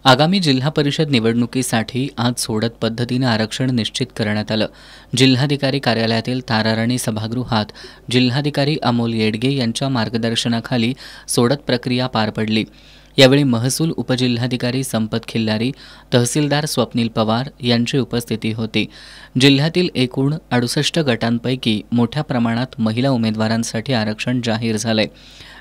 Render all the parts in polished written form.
आगामी जिल्हा परिषद निवडणुकीसाठी आज सोडत पद्धतीने आरक्षण निश्चित करण्यात आलं। जिल्हाधिकारी कार्यालयातील ताराराणी सभागृहात जिल्हाधिकारी अमोल येडगे यांच्या मार्गदर्शनाखाली सोडत प्रक्रिया पार पडली। यावेळी महसूल उपजिल्हाधिकारी संपत खिल्लारी, तहसीलदार स्वप्नील पवार यांची उपस्थिती होती। जिल्ह्यातील एकूण 68 गटांपैकी मोठ्या प्रमाणात महिला उमेदवारांसाठी आरक्षण जाहीर झाले।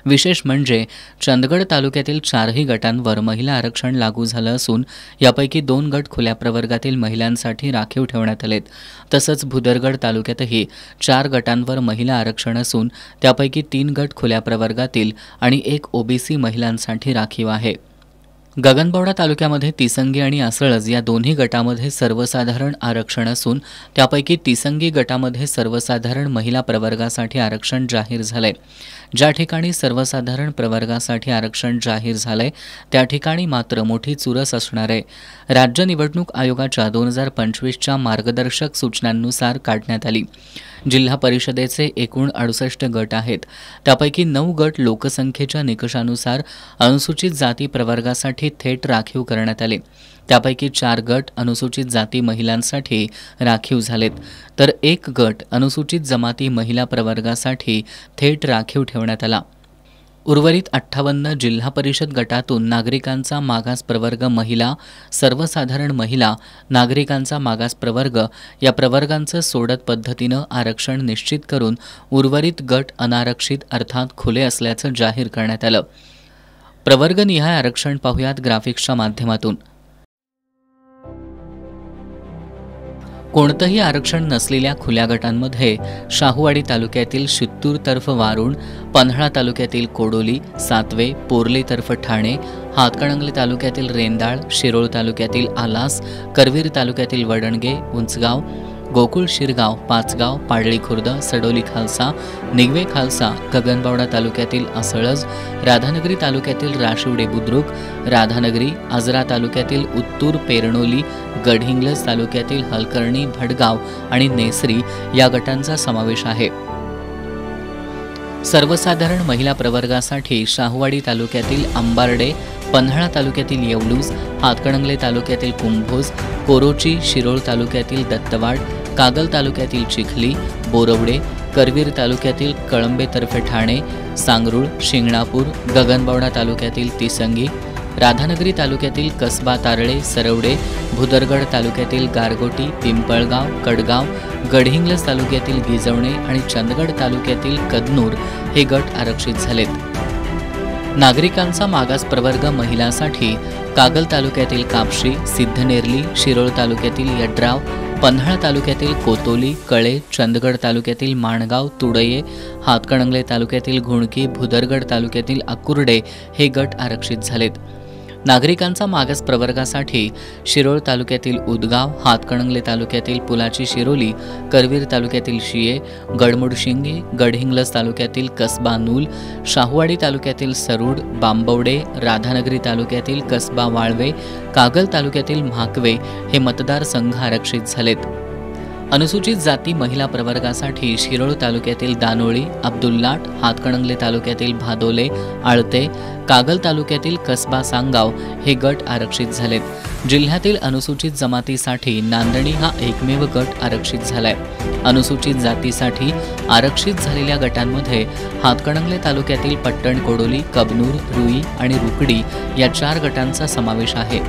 विशेष म्हणजे चंदगड तालुक्यातील 4ही गटांवर महिला आरक्षण लागू झालं असून यापैकी 2 गट खुल्या प्रवर्गातील महिलांसाठी राखीव ठेवण्यात आलेत। तसंच भुदरगड तालुक्यातही 4 गटांवर महिला आरक्षण असून त्यापैकी 3 गट खुल्या प्रवर्गातील आणि 1 ओबीसी महिलांसाठी राखीव आहे। गगनबावडा तालुक्यामध्ये तिसंगी आणि आसळज या दोन्ही गटामध्ये सर्वसाधारण आरक्षण असून त्यापैकी तिसंगी गटामध्ये सर्वसाधारण महिला प्रवर्गासाठी आरक्षण जाहीर झाले। ज्या ठिकाणी सर्वसाधारण प्रवर्गासाठी आरक्षण जाहीर झाले त्या ठिकाणी मात्र मोठी चुरस असणार आहे। राज्य निवडणूक आयोगाच्या 2025च्या मार्गदर्शक सूचनांनुसार काढण्यात आली। जिल्हा परिषदेचे एकूण 68 गट आहेत। त्यापैकी 9 गट लोकसंख्येच्या निकषानुसार अनुसूचित जाती प्रवर्गासाठी थेट राखीव करण्यात आले। त्यापैकी 4 गट अनुसूचित जाती महिलांसाठी राखीव झालेत, तर 1 गट अनुसूचित जमाती महिला प्रवर्गासाठी थेट राखीव ठेवण्यात आला। उर्वरित 58 जिल्हा परिषद गटातून नागरिकांचा मागास प्रवर्ग महिला, सर्वसाधारण महिला, नागरिकांचा मागास प्रवर्ग या प्रवर्गांचं सोडत पद्धतीनं आरक्षण निश्चित करून उर्वरित गट अनारक्षित अर्थात खुले असल्याचं जाहीर करण्यात आलं। प्रवर्गनिहाय आरक्षण पाहुयात ग्राफिक्सच्या माध्यमातून। कोणतंही आरक्षण नसलेल्या खुल्या गटांमध्ये शाहूवाडी तालुक्यातील शित्तूर तर्फ वारुण, पन्हाळा तालुक्यातील कोडोली, सातवे, पोर्ली तर्फ ठाणे, हातकणंगले तालुक्यातील रेंदाळ, शिरोळ तालुक्यातील आलास, करवीर तालुक्यातील वडणगे, उंचगाव, गोकुळ शिरगाव, पाचगाव, पाडळी खुर्द, सडोली खालसा, निगवे खालसा, गगनबावडा तालुक्यातील आसळज, राधानगरी तालुक्यातील राशिवडे बुद्रुक, राधानगरी, आजरा तालुक्यातील उत्तूर पेरणोली, गडहिंग्लज तालुक्यातील हलकर्णी, भडगाव आणि नेसरी या गटांचा समावेश आहे। सर्वसाधारण महिला प्रवर्गासाठी शाहूवाडी तालुक्यातील अंबार्डे, पन्हाळा तालुक्यातील येवलूज, हातकणंगले तालुक्यातील कुंभोज, कोरोची, शिरोळ तालुक्यातील दत्तवाड, कागल तालुक्यातील चिखली, बोरवडे, करवीर तालुक्यातील कळंबेतर्फे ठाणे, सांगरूळ, शिंगणापूर, गगनबावडा तालुक्यातील तिसंगी, राधानगरी तालुक्यातील कसबा तारळे, सरवडे, भुदरगड तालुक्यातील गारगोटी, पिंपळगाव, कडगाव, गडहिंग्लज तालुक्यातील गिजवणे आणि चंदगड तालुक्यातील कदनूर हे गट आरक्षित झालेत। नागरिकांचा मागास प्रवर्ग महिलांसाठी कागल तालुक्यातील कापशी, सिद्धनेरली, शिरोळ तालुक्यातील यड्राव, पन्हाळा तालुक्यातील कोतोली, कळे, चंदगड तालुक्यातील माणगाव, तुडये, हातकणंगले तालुक्यातील घुणकी, भुदरगड तालुक्यातील अकुर्डे हे गट आरक्षित झालेत। नागरिकांचा मागास प्रवर्गासाठी शिरोळ तालुक्यातील उदगाव, हातकणंगले तालुक्यातील पुलाची शिरोली, करवीर तालुक्यातील शिये, गडमुडशिंगे, गडहिंग्लज तालुक्यातील कसबा नूल, शाहूवाडी तालुक्यातील सरूड, बांबवडे, राधानगरी तालुक्यातील कसबा वाळवे, कागल तालुक्यातील म्हाकवे हे मतदारसंघ आरक्षित झालेत। अनुसूचित जाती महिला प्रवर्गासाठी शिरोळ तालुक्यातील दानोळी, अब्दुल्लाट, हातकणंगले तालुक्यातील भादोले, आळते, कागल तालुक्यातील कसबा सांगाव हे गट आरक्षित झालेत। जिल्ह्यातील अनुसूचित जमातीसाठी नांदणी हा एकमेव गट आरक्षित झालाय। अनुसूचित जातीसाठी आरक्षित झालेल्या गटांमध्ये हातकणंगले तालुक्यातील पट्टण कोडोली, कबनूर, रुई आणि रुकडी या 4 गटांचा समावेश आहे।